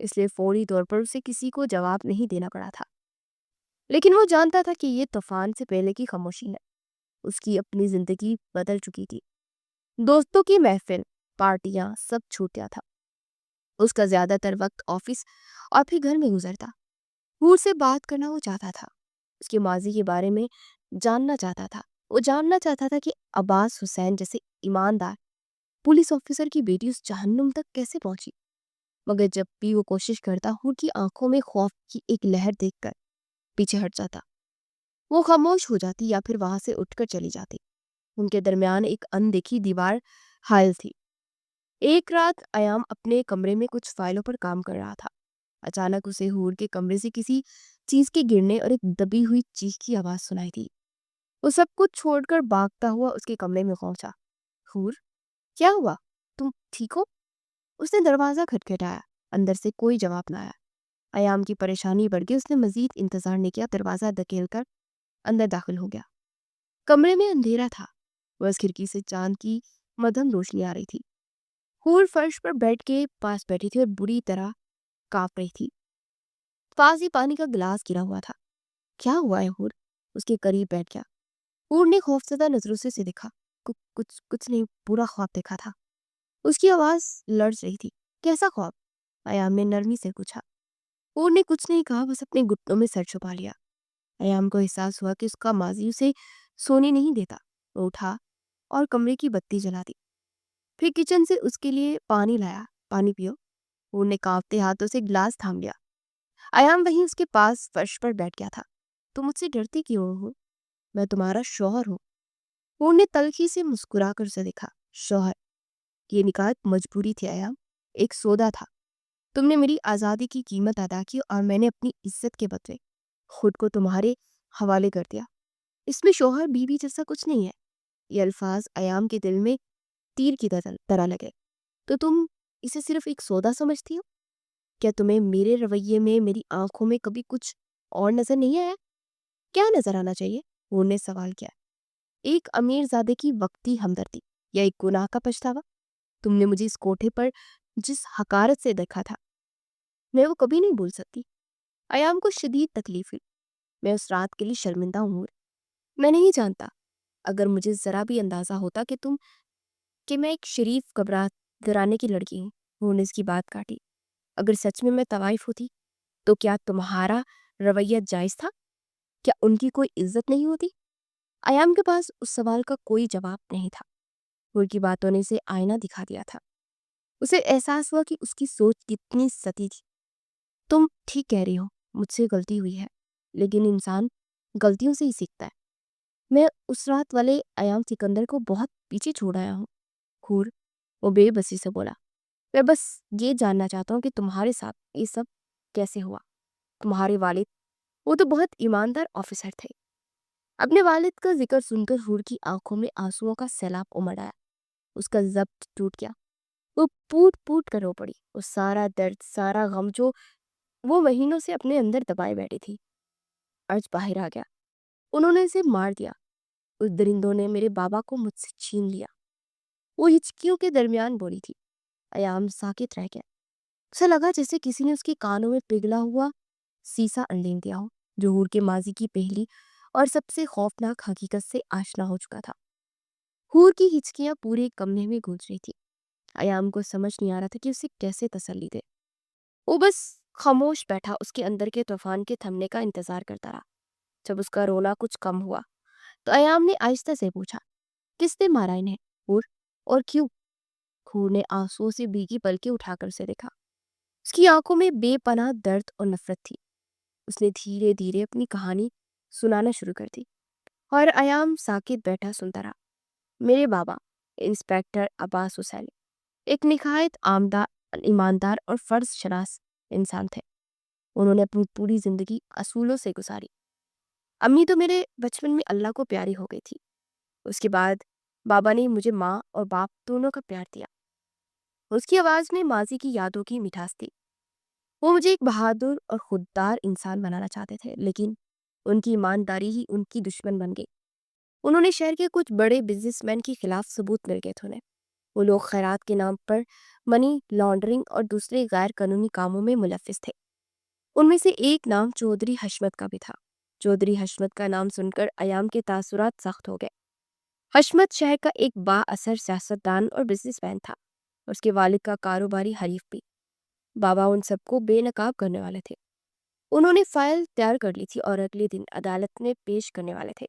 Speaker 1: اس لیے فوری طور پر اسے کسی کو جواب نہیں دینا پڑا تھا، لیکن وہ جانتا تھا کہ یہ طوفان سے پہلے کی خاموشی ہے۔ اس کی اپنی زندگی بدل چکی تھی، دوستوں کی محفل، پارٹیاں، سب چھوٹ گیا تھا۔ اس کا زیادہ تر وقت آفس اور پھر گھر میں گزرتا۔ حور سے بات کرنا وہ چاہتا تھا، اس کے ماضی کے بارے میں جاننا چاہتا تھا۔ وہ جاننا چاہتا تھا کہ عباس حسین جیسے ایماندار پولیس آفیسر کی بیٹی اس جہنم تک کیسے پہنچی، مگر جب بھی وہ کوشش کرتا، حور کی آنکھوں میں خوف کی ایک لہر دیکھ کر پیچھے ہٹ جاتا۔ وہ خاموش ہو جاتی یا پھر وہاں سے اٹھ کر چلی جاتی۔ ان کے درمیان ایک اندیکھی دیوار حائل تھی۔ ایک رات ایام اپنے کمرے میں کچھ فائلوں پر کام کر رہا تھا۔ اچانک اسے حور کے کمرے سے کسی چیز کے گرنے اور ایک دبی ہوئی چیخ کی آواز سنائی دی۔ وہ سب کچھ چھوڑ کر بھاگتا ہوا اس کے کمرے میں پہنچا۔ حور، کیا ہوا؟ تم ٹھیک ہو؟ اس نے دروازہ کھٹکھٹایا، اندر سے کوئی جواب نہ آیا۔ ایام کی پریشانی بڑھ گئی، اس نے مزید انتظار نہیں کیا، دروازہ دھکیل کر اندر داخل ہو گیا۔ کمرے میں اندھیرا تھا، بس کھڑکی سے چاند کی مدھم روشنی آ رہی تھی۔ حور فرش پر بیٹھ کے پاس بیٹھی تھی اور بری طرح کانپ رہی تھی۔ پاس ہی پانی کا گلاس گرا ہوا تھا۔ کیا ہوا ہے حور؟ اس کے قریب بیٹھ گیا۔ حور نے خوفزدہ نظروں سے اسے دیکھا۔ کچھ نہیں، برا خواب دیکھا تھا۔ اس کی آواز لرز رہی تھی۔ کیسا خواب؟ ایام نے نرمی سے پوچھا۔ حور نے کچھ نہیں کہا، بس اپنے گھٹنوں میں سر چھپا لیا۔ ایام کو احساس ہوا کہ اس کا ماضی اسے سونے نہیں دیتا۔ وہ اٹھا اور کمرے کی بتی جلا دی، پھر کچن سے اس کے لیے پانی لایا۔ پانی پیو۔ حور نے کانپتے ہاتھوں سے گلاس تھام لیا۔ ایام وہیں اس کے پاس فرش پر بیٹھ گیا تھا۔ تم مجھ سے ڈرتی کیوں ہو؟ میں تمہارا شوہر ہوں۔ حور نے تلخی سے مسکرا کر اسے دیکھا۔ شوہر؟ یہ نکاح ایک مجبوری تھی ایام، ایک سودا تھا۔ تم نے میری آزادی کی قیمت ادا کی اور میں نے اپنی عزت کے بدلے خود کو تمہارے حوالے کر دیا۔ اس میں شوہر بیوی جیسا کچھ نہیں ہے۔ یہ الفاظ ایام کے دل میں تیر کی طرح لگے۔ تو تم اسے صرف ایک سودا سمجھتی ہو؟ کیا تمہیں میرے رویے میں، میری آنکھوں میں کبھی کچھ اور نظر نہیں آیا؟ کیا نظر آنا چاہیے؟ حور نے سوال کیا۔ ایک امیر زادے کی وقتی ہمدردی یا ایک گناہ کا پچھتاوا؟ تم نے مجھے اس کوٹھے پر جس حقارت سے دیکھا تھا، میں وہ کبھی نہیں بھول سکتی۔ ایام کو شدید تکلیف ہوئی۔ میں اس رات کے لیے شرمندہ ہوں۔ میں نہیں جانتا، اگر مجھے ذرا بھی اندازہ ہوتا کہ میں ایک شریف گھرانے کی لڑکی ہوں۔ حور نے اس کی بات کاٹی۔ اگر سچ میں طوائف ہوتی تو کیا تمہارا رویہ جائز تھا؟ کیا ان کی کوئی عزت نہیں ہوتی؟ ایام کے پاس اس سوال کا کوئی جواب نہیں تھا۔ حور کی باتوں نے اسے آئینہ دکھا دیا تھا۔ اسے احساس ہوا کہ اس کی سوچ کتنی سطحی تھی۔ تم ٹھیک کہہ رہی ہو، مجھ سے غلطی ہوئی ہے، لیکن انسان غلطیوں سے ہی سیکھتا ہے۔ میں اس رات والے ایام سکندر کو بہت پیچھے چھوڑ آیا ہوں۔ حور، وہ بے بسی سے بولا، میں بس یہ جاننا چاہتا ہوں کہ تمہارے ساتھ یہ سب کیسے ہوا؟ تمہارے والد، وہ تو بہت ایماندار آفیسر تھے۔ اپنے والد کا ذکر سن کر حور کی آنکھوں میں آنسوؤں کا سیلاب امڑ آیا۔ اس کا ضبط ٹوٹ گیا۔ وہ پوٹ پوٹ کر رو پڑی۔ وہ سارا درد، سارا غم جو وہ مہینوں سے اپنے اندر دبائے بیٹھی تھی، آج باہر آ گیا۔ انہوں نے اسے مار دیا۔ اس درندوں نے میرے بابا کو مجھ سے چھین لیا۔ وہ ہچکیوں کے درمیان بولی تھی۔ ایام ساکت رہ گیا۔ اسے لگا جیسے کسی نے اس کے کانوں میں پگھلا ہوا سیسا انڈین دیا ہو، جو حور کے ماضی کی پہلی اور سب سے خوفناک حقیقت سے آشنا ہو چکا تھا۔ حور کی ہچکیاں پورے کمرے میں گونج رہی تھی۔ ایام کو سمجھ نہیں آ رہا تھا کہ اسے کیسے تسلی دے۔ وہ بس خاموش بیٹھا اس کے اندر کے طوفان کے تھمنے کا انتظار کرتا رہا۔ جب اس کا رونا کچھ کم ہوا تو ایام نے آہستہ سے پوچھا، کس نے مارا انہیں حور، اور کیوں؟ حور نے آنسوؤں سے بھیگی پلکیں اٹھا کر اسے دیکھا۔ اس کی آنکھوں میں بے پناہ درد اور نفرت تھی۔ اس نے دھیرے دھیرے اپنی کہانی سنانا شروع کر دی، اور ایام ساکت بیٹھا سنتا رہا۔ میرے بابا انسپیکٹر عباس حسین ایک نہایت ایماندار اور فرض شناس انسان تھے۔ انہوں نے اپنی پوری زندگی اصولوں سے گزاری۔ امی تو میرے بچپن میں اللہ کو پیاری ہو گئی تھی۔ اس کے بعد بابا نے مجھے ماں اور باپ دونوں کا پیار دیا۔ اس کی آواز میں ماضی کی یادوں کی مٹھاس تھی۔ وہ مجھے ایک بہادر اور خوددار انسان بنانا چاہتے تھے، لیکن ان کی ایمانداری ہی ان کی دشمن بن گئی۔ انہوں نے شہر کے کچھ بڑے بزنس مین کے خلاف ثبوت مل گئے تھے انہیں۔ وہ لوگ خیرات کے نام پر منی لانڈرنگ اور دوسرے غیر قانونی کاموں میں ملوث تھے۔ ان میں سے ایک نام چودھری حشمت کا بھی تھا۔ چودھری حشمت کا نام سن کر ایام کے تاثرات سخت ہو گئے۔ حشمت شہر کا ایک با اثر سیاستدان اور بزنس مین تھا، اس کے والد کا کاروباری حریف بھی۔ بابا ان سب کو بے نقاب کرنے والے تھے۔ انہوں نے فائل تیار کر لی تھی اور اگلے دن عدالت میں پیش کرنے والے تھے،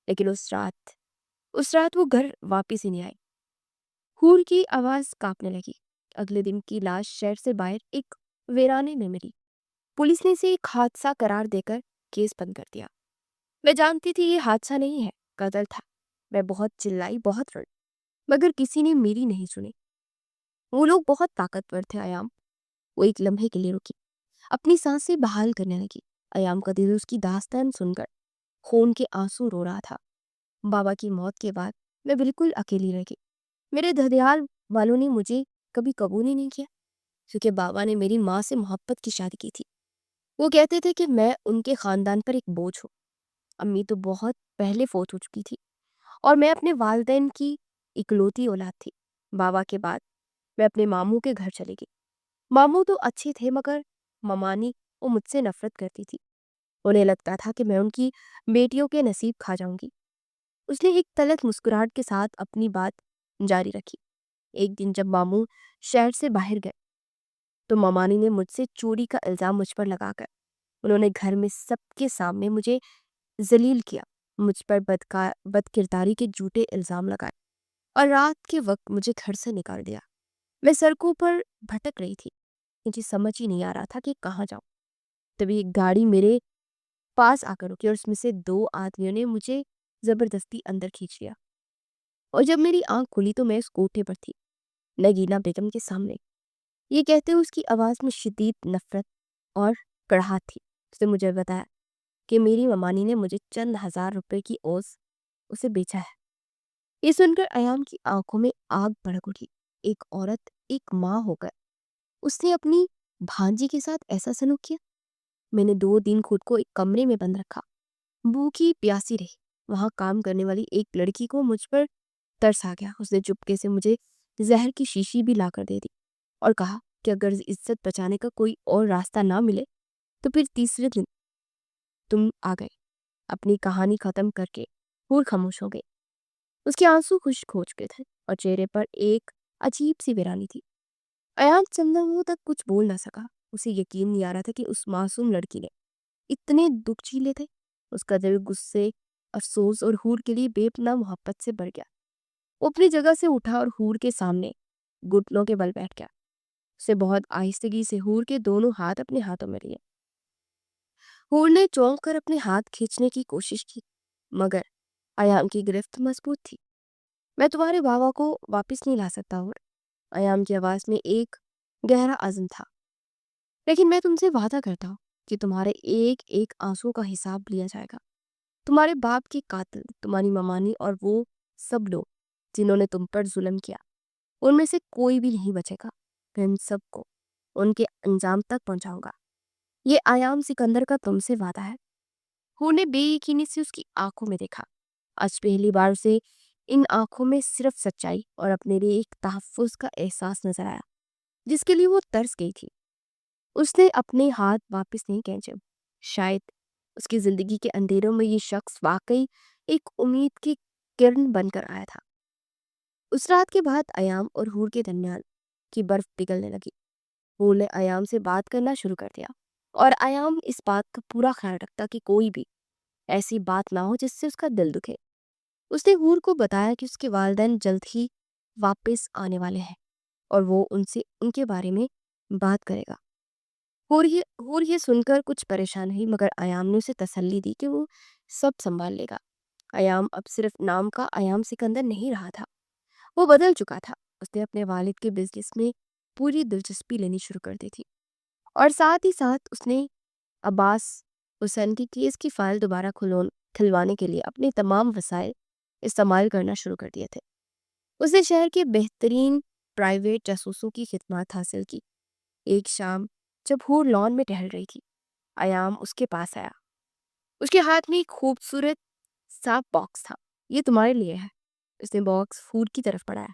Speaker 1: لیکن اس رات وہ گھر واپس ہی نہیں آئے۔ ہور کی آواز کانپنے لگی۔ اگلے دن کی لاش شہر سے باہر ایک ویرانے میں ملی۔ پولیس نے اسے ایک حادثہ قرار دے کر کیس بند کر دیا۔ میں جانتی تھی یہ حادثہ نہیں ہے، قتل تھا۔ میں بہت چلائی، بہت روئی، مگر کسی نے میری نہیں سنی۔ وہ لوگ بہت طاقتور تھے ایام۔ وہ ایک لمحے کے لیے رکی، اپنی سانسیں بحال کرنے لگی۔ ایام کا دل اس کی داستان سن کر خون کے آنسو رو رہا تھا۔ بابا کی موت کے بعد میں بالکل اکیلی رہ گئی۔ میرے دھدیال والوں نے مجھے کبھی قبول ہی نہیں کیا، کیونکہ بابا نے میری ماں سے محبت کی شادی کی تھی۔ وہ کہتے تھے کہ میں ان کے خاندان پر ایک بوجھ ہوں۔ امی تو بہت پہلے فوت ہو چکی تھی اور میں اپنے والدین کی اکلوتی اولاد تھی۔ بابا کے بعد میں اپنے ماموں کے گھر چلی گئی۔ ماموں تو اچھے تھے، مگر ممانی وہ مجھ سے نفرت کرتی تھی۔ انہیں لگتا تھا کہ میں ان کی بیٹیوں کے نصیب کھا جاؤں گی۔ اس نے ایک تلخ مسکراہٹ کے ساتھ اپنی بات جاری رکھی۔ ایک دن جب ماموں شہر سے باہر گئے تو ممانی نے مجھ سے چوری کا الزام مجھ پر لگا کر انہوں نے گھر میں سب کے سامنے مجھے ذلیل کیا، مجھ پر بد کرداری کے جھوٹے الزام لگائے اور رات کے وقت مجھے گھر سے نکال دیا۔ میں سڑکوں پر بھٹک رہی تھی، مجھے سمجھ ہی نہیں آ رہا تھا کہ کہاں جاؤں۔ تبھی ایک گاڑی میرے پاس آ کر رکی اور اس میں سے 2 آدمیوں نے مجھے زبردستی اندر کھینچ لیا، اور جب میری آنکھ کھلی تو میں اس کوٹھے پر تھی، نگینہ بیگم کے سامنے۔ یہ کہتے ہوئے اس کی آواز میں شدید نفرت اور کڑاہٹ تھی۔ اس نے مجھے بتایا کہ میری ممانی نے مجھے چند ہزار روپے کی عوض اسے بیچا ہے۔ یہ سن کر ایام کی آنکھوں میں آگ بھڑک اٹھی۔ ایک عورت، ایک ماں ہو کر اس نے اپنی بھانجی کے ساتھ ایسا سلوک کیا۔ میں نے 2 دن خود کو ایک کمرے میں بند رکھا، بھوکی پیاسی رہی۔ وہاں کام کرنے والی ایک لڑکی کو مجھ پر ترس آ گیا۔ اس نے چپکے سے مجھے زہر کی شیشی بھی لا کر دے دی اور کہا کہ اگر عزت بچانے کا کوئی اور راستہ نہ ملے تو پھر تیسرے دن تم آ گئے۔ اپنی کہانی ختم کر کے ہور خاموش ہو گئی۔ اس کے آنسو خشک ہو چکے تھے اور چہرے پر ایک عجیب سی ویرانی تھی۔ ایام چند لمحوں تک کچھ بول نہ سکا۔ اسے یقین نہیں آ رہا تھا کہ اس معصوم لڑکی نے اتنے دکھ جھیلے تھے۔ اس کا دل غصے، افسوس اور ہور کے لیے بے پناہ محبت سے بھر گیا۔ وہ اپنی جگہ سے اٹھا اور ہور کے سامنے گھٹنوں کے بل بیٹھ گیا۔ اسے بہت آہستگی سے ہور کے دونوں ہاتھ اپنے ہاتھوں میں لیے۔ ہور نے چونک کر اپنے ہاتھ کھینچنے کی کوشش کی، مگر ایام کی گرفت مضبوط تھی۔ میں تمہارے بابا کو واپس نہیں لا سکتا ہور۔ ایام کی آواز میں ایک گہرا عزم تھا، لیکن میں تم سے وعدہ کرتا ہوں کہ تمہارے ایک ایک آنسو کا حساب لیا جائے گا۔ تمہارے باپ کے قاتل، تمہاری ممانی اور وہ سب لوگ جنہوں نے تم پر ظلم کیا، ان میں سے کوئی بھی نہیں بچے گا۔ میں ان سب کو ان کے انجام تک پہنچاؤں گا۔ یہ ایام سکندر کا تم سے وعدہ ہے۔ ہور نے بے یقینی سے اس کی آنکھوں میں دیکھا۔ آج پہلی بار اسے ان آنکھوں میں صرف سچائی اور اپنے لیے ایک تحفظ کا احساس نظر آیا، جس کے لیے وہ ترس گئی تھی۔ اس نے اپنے ہاتھ واپس نہیں کھینچے۔ شاید اس کی زندگی کے اندھیروں میں یہ شخص واقعی ایک امید کی کرن بن کر آیا تھا۔ اس رات کے بعد ایام اور ہور کے درمیان کی برف پگھلنے لگی۔ ہور نے ایام سے بات کرنا شروع کر دیا، اور ایام اس بات کا پورا خیال رکھتا کہ کوئی بھی ایسی بات نہ ہو جس سے اس کا دل دکھے۔ اس نے ہور کو بتایا کہ اس کے والدین جلد ہی واپس آنے والے ہیں اور وہ ان سے ان کے بارے میں بات کرے گا۔ ہور یہ سن کر کچھ پریشان ہوئی، مگر ایام نے اسے تسلی دی کہ وہ سب سنبھال لے گا۔ ایام اب صرف نام کا ایام سکندر نہیں رہا تھا، وہ بدل چکا تھا۔ اس نے اپنے والد کے بزنس میں پوری دلچسپی لینی شروع کر دی تھی، اور ساتھ ہی ساتھ اس نے عباس حسین کی کیس کی فائل دوبارہ کھلوانے کے لیے اپنے تمام وسائل استعمال کرنا شروع کر دیے تھے۔ اس نے شہر کے بہترین پرائیویٹ جاسوسوں کی خدمات حاصل کی۔ ایک شام جب ہور لان میں ٹہل رہی تھی، ایام اس کے پاس آیا۔ اس کے ہاتھ میں ایک خوبصورت سا باکس تھا۔ یہ تمہارے لیے ہے۔ اس نے باکس ہور کی طرف بڑھایا۔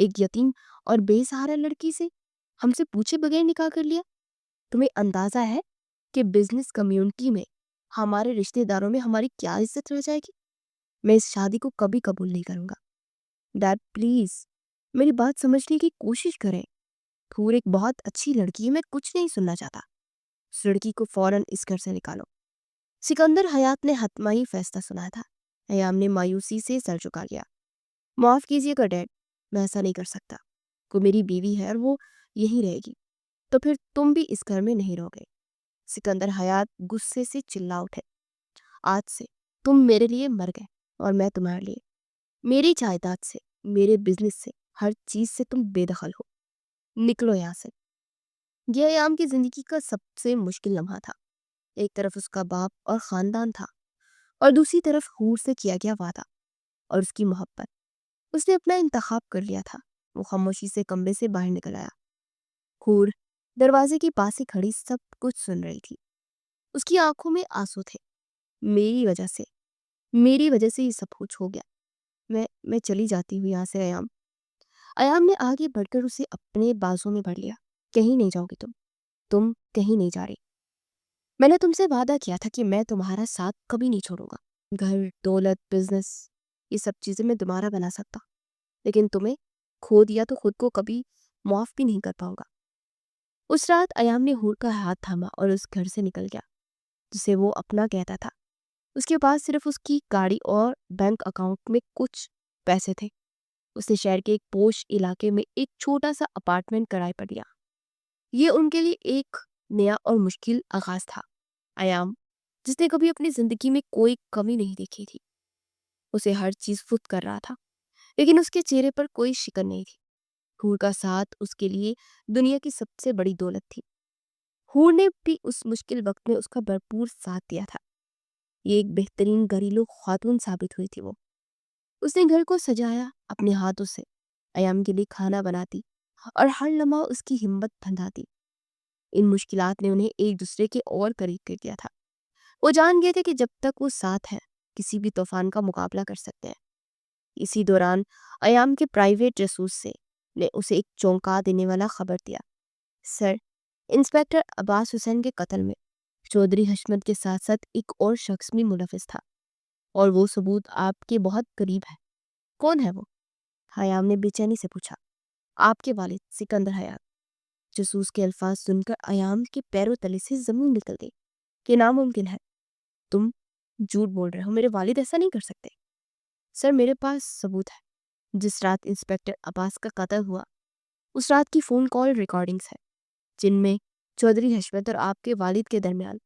Speaker 1: ایک یتیم اور بے سہارا لڑکی سے ہم سے پوچھے بغیر نکاح کر لیا؟ تمہیں اندازہ ہے کہ بزنس کمیونٹی میں ہمارے رشتہ داروں میں ہماری کیا عزت رہ جائے گی؟ میں اس شادی کو کبھی قبول نہیں کروں گا۔ ڈیڈ پلیز میری بات سمجھنے کی کوشش کریں۔ حور ایک بہت اچھی لڑکی ہے، میں کچھ نہیں سننا چاہتا۔ اس لڑکی کو فوراً اس گھر سے نکالو۔ سکندر حیات نے حتمی فیصلہ سنا تھا۔ ایام نے مایوسی سے سر جھکا لیا۔ معاف کیجیے گا ڈیڈ، میں ایسا نہیں کر سکتا۔ وہ میری بیوی ہے اور وہ یہیں رہے گی، تو پھر تم بھی اس گھر میں نہیں رہو گے۔ سکندر حیات غصے سے چلا اٹھے۔ آج سے تم میرے لیے مر گئے اور میں تمہارے لیے۔ میری جائیداد سے، میرے بزنس سے، ہر چیز سے تم بے دخل ہو۔ نکلو یہاں سے۔ یہ ایام کی زندگی کا سب سے مشکل لمحہ تھا۔ ایک طرف اس کا باپ اور خاندان تھا اور دوسری طرف حور سے کیا گیا وعدہ اور اس کی محبت۔ اس نے اپنا انتخاب کر لیا تھا۔ وہ خاموشی سے کمرے سے باہر نکل آیا۔ حور دروازے کے پاس ہی کھڑی سب کچھ سن رہی تھی۔ اس کی آنکھوں میں آنسو تھے۔ میری وجہ سے یہ سب کچھ ہو گیا۔ میں چلی جاتی ہوں یہاں سے ایام۔ ایام نے آگے بڑھ کر اسے اپنے بازوں میں بھر لیا۔ کہیں نہیں جاؤ گی تم کہیں نہیں جا رہی۔ میں نے تم سے وعدہ کیا تھا کہ میں تمہارا ساتھ کبھی نہیں چھوڑوں گا۔ گھر، دولت، بزنس، یہ سب چیزیں میں دوبارہ بنا سکتا، لیکن تمہیں کھو دیا تو خود کو کبھی معاف بھی نہیں کر پاؤں گا۔ اس رات ایام نے حور کا ہاتھ تھاما اور اس گھر سے نکل گیا جسے وہ اپنا کہتا تھا۔ اس کے پاس صرف اس کی گاڑی اور بینک اکاؤنٹ میں کچھ پیسے تھے۔ اس نے شہر کے ایک پوش علاقے میں ایک چھوٹا سا اپارٹمنٹ کرائے پر لیا۔ یہ ان کے لیے ایک نیا اور مشکل آغاز تھا۔ ایام، جس نے کبھی اپنی زندگی میں کوئی کمی نہیں دیکھی تھی، اسے ہر چیز فٹ کر رہا تھا، لیکن اس کے چہرے پر کوئی شکن نہیں تھی۔ حور کا ساتھ اس کے لیے دنیا کی سب سے بڑی دولت تھی۔ حور نے بھی اس مشکل وقت میں اس کا بھرپور ساتھ دیا تھا۔ یہ ایک بہترین گھریلو خاتون ثابت ہوئی تھی وہ۔ اس نے گھر کو سجایا اپنے ہاتھوں سے، ایام کے لیے کھانا بناتی اور ہر لمحہ اس کی ہمت بندھاتی۔ ان مشکلات نے انہیں ایک دوسرے کے اور قریب کر دیا تھا۔ وہ جان گئے تھے کہ جب تک وہ ساتھ ہیں کسی بھی طوفان کا مقابلہ کر سکتے ہیں۔ اسی دوران ایام کے پرائیویٹ جاسوس نے اسے ایک چونکا دینے والا خبر دیا۔ سر، انسپیکٹر عباس حسین کے قتل میں چودھری حشمت کے ساتھ ساتھ ایک اور شخص بھی ملوث تھا، اور وہ ثبوت آپ کے بہت قریب ہے۔ کون ہے وہ؟ ایام نے بے چینی سے پوچھا۔ آپ کے والد سکندر حیات۔ جاسوس کے الفاظ سن کر ایام کے پیروں تلے سے زمین نکل گئی۔ کہ ناممکن ہے، تم جھوٹ بول رہے ہو، میرے والد ایسا نہیں کر سکتے۔ سر، میرے پاس ثبوت ہے۔ جس رات انسپیکٹر عباس کا قتل ہوا اس رات کی فون کال ریکارڈنگز ہے، جن میں چودھری حشمت اور آپ کے والد کے درمیان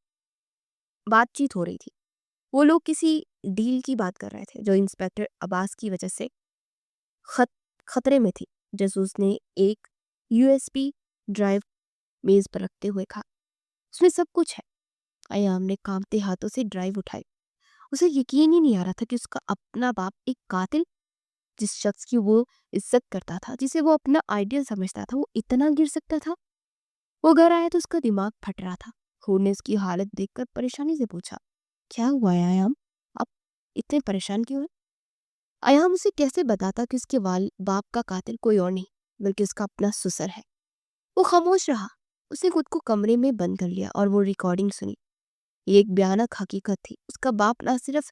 Speaker 1: بات چیت ہو رہی تھی۔ وہ لوگ کسی ڈیل کی بات کر رہے تھے جو انسپیکٹر عباس کی وجہ سے خطرے میں تھی۔ جاسوس نے ایک USB ڈرائیو میز پر رکھتے ہوئے کہا، اس میں سب کچھ ہے۔ ایام نے کانپتے ہاتھوں سے ڈرائیو اٹھائی۔ اسے یقین ہی نہیں آ رہا تھا کہ اس کا اپنا باپ ایک قاتل، جس شخص کی وہ عزت کرتا تھا، جسے وہ اپنا آئیڈیل سمجھتا تھا، وہ اتنا گر سکتا تھا۔ وہ گھر آیا تو اس کا دماغ پھٹ رہا تھا۔ حور نے اس کی حالت دیکھ کر پریشانی سے پوچھا، کیا ہوا ہے ایام؟ آپ اتنے پریشان کیوں ہیں؟ ایام اسے کیسے بتاتا کہ اس کے باپ کا قاتل کوئی اور نہیں بلکہ اس کا اپنا سسر ہے۔ وہ خاموش رہا۔ اس نے خود کو کمرے میں بند کر لیا اور وہ ریکارڈنگ سنی۔ یہ ایک بھیانک حقیقت تھی۔ اس کا باپ نہ صرف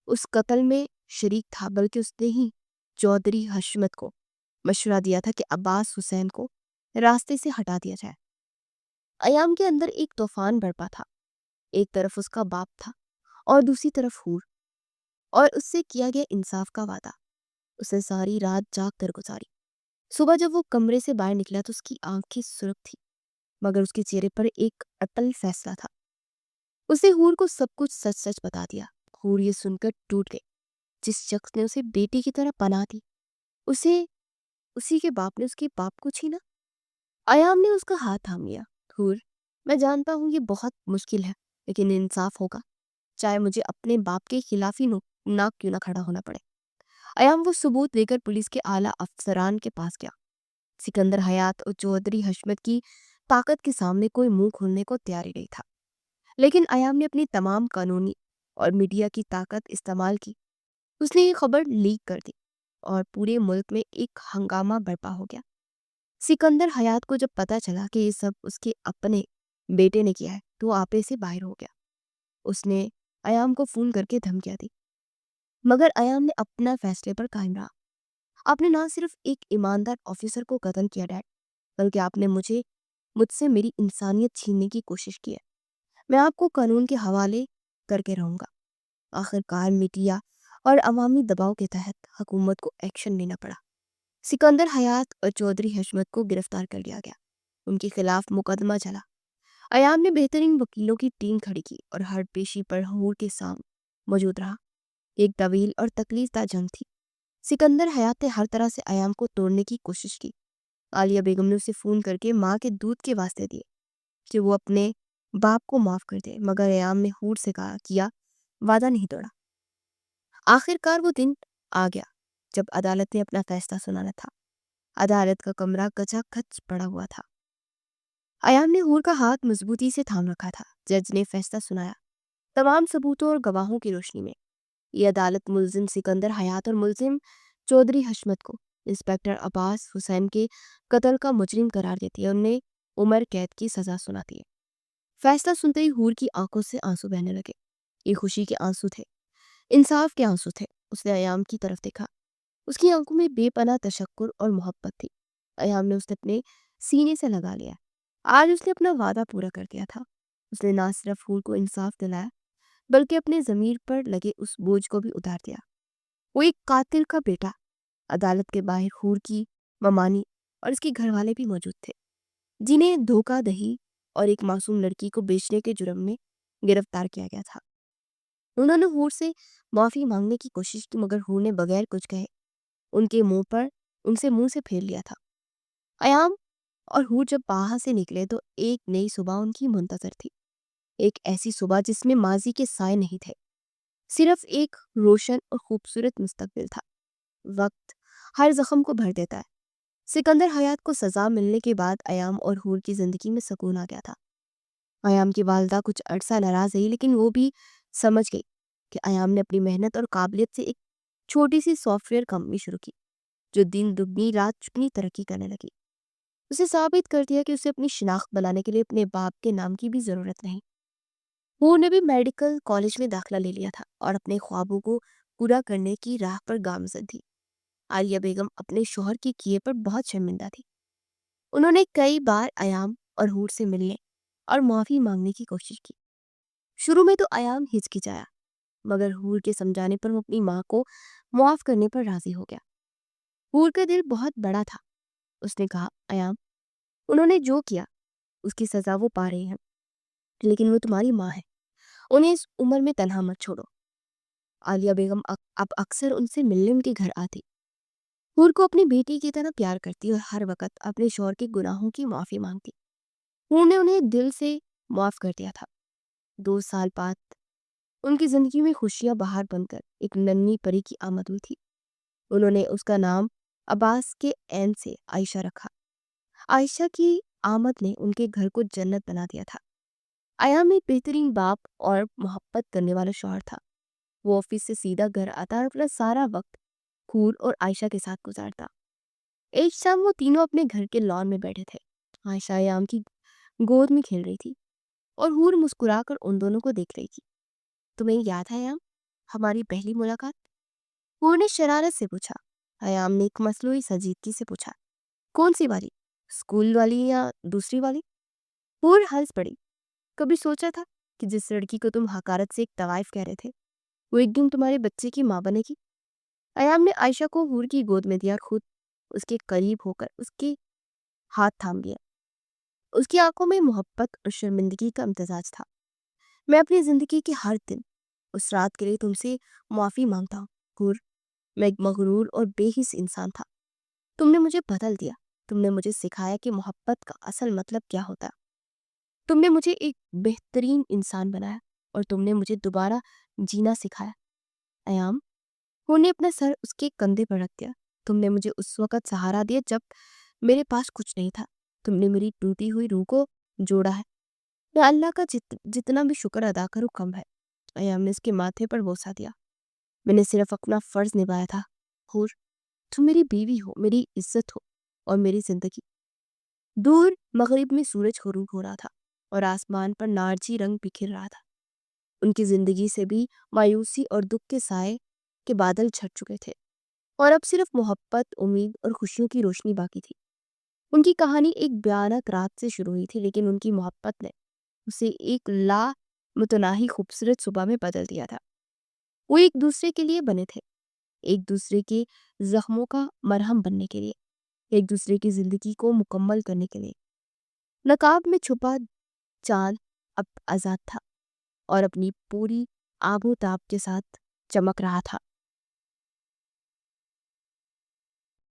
Speaker 1: اس قتل میں شریک تھا بلکہ اس نے ہی چودھری حشمت کو مشورہ دیا تھا کہ عباس حسین کو راستے سے ہٹا دیا جائے۔ ایام کے اندر ایک طوفان برپا تھا۔ ایک طرف اس کا باپ تھا اور دوسری طرف حور، اور اس سے کیا گیا انصاف کا وعدہ۔ اس نے ساری رات جاگ کر گزاری۔ صبح جب وہ کمرے سے باہر نکلا تو اس کی آنکھیں سرخ تھی، مگر اس کے چہرے پر ایک اٹل فیصلہ تھا۔ اس نے حور کو سب کچھ سچ سچ بتا دیا۔ حور یہ سن کر ٹوٹ گئی۔ جس شخص نے اسے بیٹی کی طرح پناہ دی، اسی کے باپ نے اس کے باپ کو چھینا۔ ایام نے اس کا ہاتھ تھام لیا۔ حور، میں جانتا ہوں یہ بہت مشکل ہے، لیکن انصاف ہوگا، چاہے مجھے اپنے باپ کے خلاف ہی ناک کیوں نہ کھڑا ہونا پڑے۔ ایام وہ ثبوت لے کر پولیس کے اعلیٰ افسران کے پاس گیا۔ سکندر حیات اور چودھری حشمت کی طاقت کے سامنے کوئی منہ کھولنے کو تیار ہی نہیں تھا، لیکن ایام نے اپنی تمام قانونی اور میڈیا کی طاقت استعمال کی۔ اس نے یہ خبر لیک کر دی اور پورے ملک میں ایک ہنگامہ برپا ہو گیا۔ سکندر حیات کو جب پتا چلا کہ یہ سب اس کے اپنے بیٹے نے کیا ہے تو آپے سے باہر ہو گیا۔ اس نے ایام کو فون کر کے دھمکیاں دی، مگر ایام نے اپنا فیصلے پر قائم رہا۔ آپ نے نہ صرف ایک ایماندار آفیسر کو قتل کیا ڈیڈ، بلکہ آپ نے مجھ سے میری انسانیت چھیننے کی کوشش کی ہے۔ میں آپ کو قانون کے حوالے کر کے رہوں گا۔ آخر کار میڈیا اور عوامی دباؤ کے تحت حکومت کو ایکشن لینا پڑا۔ سکندر حیات اور چودھری حشمت کو گرفتار کر لیا گیا۔ ان کے خلاف مقدمہ چلا۔ ایام نے بہترین وکیلوں کی ٹیم کھڑی کی اور ہر پیشی پر حور کے سامنے موجود رہا۔ ایک طویل اور تکلیف دہ جنگ تھی۔ سکندر حیات نے ہر طرح سے ایام کو توڑنے کی کوشش کی۔ عالیہ بیگم نے اسے فون کر کے ماں کے دودھ کے واسطے دیے کہ وہ اپنے باپ کو معاف کر دے، مگر ایام نے حور سے کیا وعدہ نہیں توڑا۔ آخر کار وہ دن آ گیا جب عدالت نے اپنا فیصلہ سنانا تھا۔ عدالت کا کمرہ کچا کچ پڑا ہوا تھا۔ ایام نے حور کا ہاتھ مضبوطی سے تھام رکھا تھا۔ جج نے فیصلہ سنایا، تمام ثبوتوں اور گواہوں کی روشنی میں۔ یہ عدالت ملزم سکندر حیات اور ملزم چودھری حشمت کو انسپکٹر عباس حسین کے قتل کا مجرم قرار دیتی ہے، انہیں عمر قید کی سزا سناتی ہے۔ فیصلہ سنتے ہی حور کی آنکھوں سے آنسو بہنے لگے۔ یہ خوشی کے آنسو تھے، انصاف کے آنسو تھے۔ اس نے ایام کی طرف دیکھا، اس کی آنکھوں میں بے پناہ تشکر اور محبت تھی۔ ایام نے اسے اپنے سینے سے لگا لیا۔ آج اس نے اپنا وعدہ پورا کر دیا تھا۔ اس نے نہ صرف حور کو انصاف دلایا بلکہ اپنے ضمیر پر لگے اس بوجھ کو بھی اتار دیا۔ وہ ایک قاتل کا بیٹا۔ عدالت کے باہر حور کی ممانی اور اس کے گھر والے بھی موجود تھے، جنہیں دھوکہ دہی اور ایک معصوم لڑکی کو بیچنے کے جرم میں گرفتار کیا گیا تھا۔ انہوں نے حور سے معافی مانگنے کی کوشش کی، مگر حور نے بغیر کچھ کہے ان سے منہ سے پھیر لیا تھا۔ ایام اور حور جب باہر سے نکلے تو ایک نئی صبح ان کی منتظر تھی، ایک ایسی صبح جس میں ماضی کے سائے نہیں تھے، صرف ایک روشن اور خوبصورت مستقبل تھا۔ وقت ہر زخم کو بھر دیتا ہے۔ سکندر حیات کو سزا ملنے کے بعد ایام اور حور کی زندگی میں سکون آ گیا تھا۔ ایام کی والدہ کچھ عرصہ ناراض رہی، لیکن وہ بھی سمجھ گئی کہ ایام نے اپنی محنت اور قابلیت سے ایک چھوٹی سی سافٹ ویئر کمپنی شروع کی جو دن دگنی رات چگنی ترقی کرنے لگی۔ اسے ثابت کر دیا کہ اسے اپنی شناخت بنانے کے لیے اپنے باپ کے نام کی بھی ضرورت نہیں۔ حور نے بھی میڈیکل کالج میں داخلہ لے لیا تھا اور اپنے خوابوں کو پورا کرنے کی راہ پر گامزن تھی۔ عالیہ بیگم اپنے شوہر کے کیے پر بہت شرمندہ تھی۔ انہوں نے کئی بار ایام اور حور سے ملنے اور معافی مانگنے کی کوشش کی۔ شروع میں تو ایام ہچکچایا، مگر حور کے سمجھانے پر وہ اپنی ماں کو معاف کرنے پر راضی ہو گیا۔ حور کا دل بہت بڑا تھا۔ اس نے کہا، ایام، انہوں نے جو کیا اس کی سزا وہ پا رہے ہیں، لیکن وہ تمہاری ماں ہے، انہیں اس عمر میں تنہا مت چھوڑو۔ عالیہ بیگم اب اکثر ان سے ملنے ان کے گھر آتی، حور کو اپنی بیٹی کی طرح پیار کرتی اور ہر وقت اپنے شوہر کے گناہوں کی معافی مانگتی۔ حور نے انہیں دل سے معاف کر دیا تھا۔ 2 سال بعد ان کی زندگی میں خوشیاں بہار بن کر ایک ننھی پری کی آمد ہوئی تھی۔ انہوں نے اس کا نام عباس کے عین سے عائشہ رکھا۔ عائشہ کی آمد نے ان کے گھر کو جنت بنا دیا تھا۔ ایام ایک بہترین باپ اور محبت کرنے والا شوہر تھا۔ وہ آفس سے سیدھا گھر آتا اور اپنا سارا وقت حور اور عائشہ کے ساتھ گزارتا۔ ایک شام وہ تینوں اپنے گھر کے لان میں بیٹھے تھے۔ عائشہ ایام کی گود میں کھیل رہی تھی اور حور مسکرا کر ان دونوں کو دیکھ رہی تھی۔ تمہیں یاد ہے ایام ہماری پہلی ملاقات؟ حور نے شرارت سے پوچھا۔ ایام نے ایک مصنوعی سنجیدگی سے پوچھا، کون سی والی، اسکول والی یا دوسری والی؟ حور ہنس پڑی۔ کبھی سوچا تھا کہ جس لڑکی کو تم حقارت سے ایک طوائف کہہ رہے تھے وہ ایک دن تمہارے بچے کی ماں بنے گی؟ ایام نے عائشہ کو حور کی گود میں دیا اور خود اس کے قریب ہو کر اس کے ہاتھ تھام لیا۔ اس کی آنکھوں میں محبت اور شرمندگی کا امتزاج تھا۔ میں اپنی زندگی کے ہر دن اس رات کے لیے تم سے معافی مانگتا ہوں حور۔ میں ایک مغرور اور بے حس انسان تھا۔ تم نے مجھے بدل دیا۔ تم نے مجھے سکھایا کہ محبت کا اصل مطلب کیا ہوتا ہے۔ تم نے مجھے ایک بہترین انسان بنایا اور تم نے مجھے دوبارہ جینا سکھایا۔ ایام، حور نے اپنا سر اس کے کندھے پر رکھ دیا۔ تم نے مجھے اس وقت سہارا دیا جب میرے پاس کچھ نہیں تھا۔ تم نے میری ٹوٹی ہوئی روح کو جوڑا ہے۔ میں اللہ کا جتنا بھی شکر ادا کروں کم ہے۔ ایام نے اس کے ماتھے پر بوسہ دیا۔ میں نے صرف اپنا فرض نبھایا تھا حور، تم میری بیوی ہو، میری عزت ہو اور میری زندگی۔ دور مغرب میں سورج غروب ہو رہا تھا اور آسمان پر نارنجی رنگ بکھر رہا تھا۔ ان کی زندگی سے بھی مایوسی اور دکھ کے سائے کے بادل چھٹ چکے تھے اور اب صرف محبت، امید اور خوشیوں کی روشنی باقی تھی۔ ان کی کہانی ایک بھیانک رات سے شروع ہوئی تھی، لیکن ان کی محبت نے اسے ایک لا متناہی خوبصورت صبح میں بدل دیا تھا۔ وہ ایک دوسرے کے لیے بنے تھے، ایک دوسرے کے زخموں کا مرہم بننے کے لیے، ایک دوسرے کی زندگی کو مکمل کرنے کے لیے۔ نقاب میں چھپا چاند اب آزاد تھا اور اپنی پوری آب و تاب کے ساتھ چمک رہا تھا۔